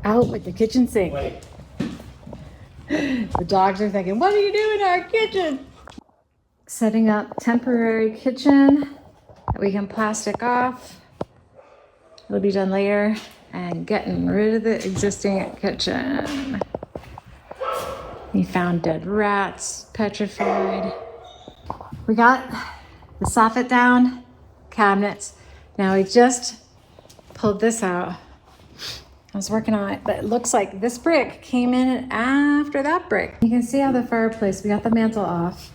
out with the kitchen sink. Wait. The dogs are thinking, what are you doing in our kitchen? Setting up temporary kitchen that we can plastic off. It'll be done later. And getting rid of the existing kitchen. We found dead rats, petrified. We got the soffit down, cabinets. Now we just pulled this out. I was working on it, but it looks like this brick came in after that brick. You can see how the fireplace, we got the mantle off.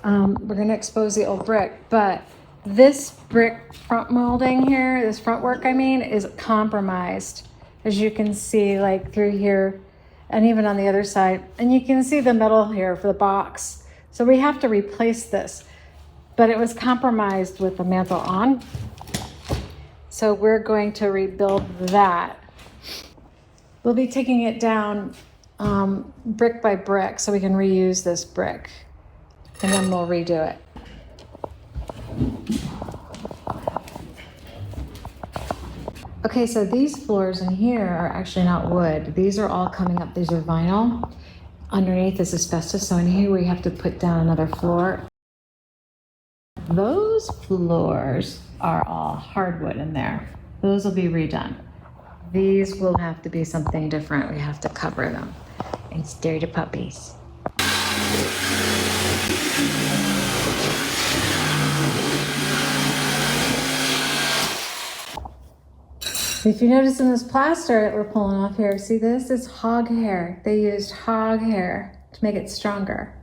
We're gonna expose the old brick, but this brick front molding here, this front work I mean, is compromised. As you can see, like through here and even on the other side. And you can see the metal here for the box. So we have to replace this, but it was compromised with the mantle on. So we're going to rebuild that. We'll be taking it down brick by brick so we can reuse this brick. And then we'll redo it. Okay, so these floors in here are actually not wood. These are all coming up. These are vinyl. Underneath is asbestos. So in here we have to put down another floor. Those floors are all hardwood in there. Those will be redone. These will have to be something different. We have to cover them and stare to puppies. If you notice in this plaster that we're pulling off here, see this? It's hog hair. They used hog hair to make it stronger.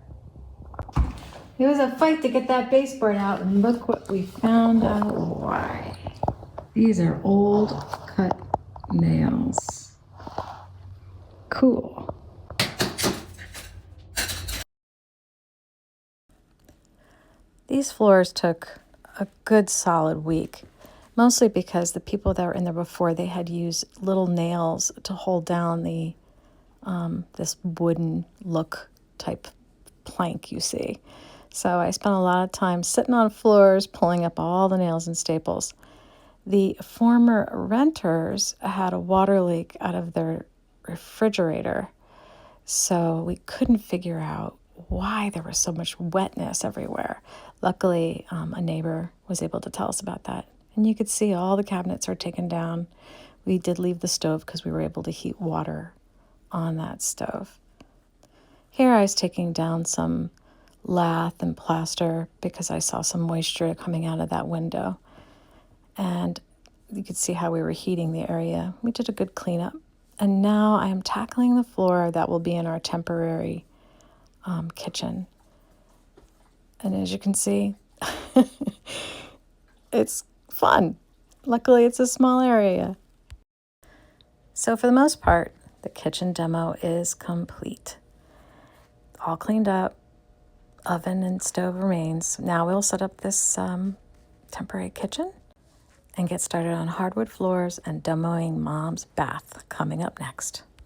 It was a fight to get that baseboard out, and look what we found out why. These are old cut nails. Cool. These floors took a good solid week. Mostly because the people that were in there before, they had used little nails to hold down the this wooden look type plank you see. So I spent a lot of time sitting on floors, pulling up all the nails and staples. The former renters had a water leak out of their refrigerator. So we couldn't figure out why there was so much wetness everywhere. Luckily, a neighbor was able to tell us about that. And you could see all the cabinets are taken down. We did leave the stove because we were able to heat water on that stove. Here I was taking down some lath and plaster because I saw some moisture coming out of that window. And you could see how we were heating the area. We did a good cleanup. And now I am tackling the floor that will be in our temporary kitchen. And as you can see, it's fun. Luckily, it's a small area. So for the most part, the kitchen demo is complete. All cleaned up, oven and stove remains. Now we'll set up this temporary kitchen and get started on hardwood floors and demoing Mom's bath coming up next.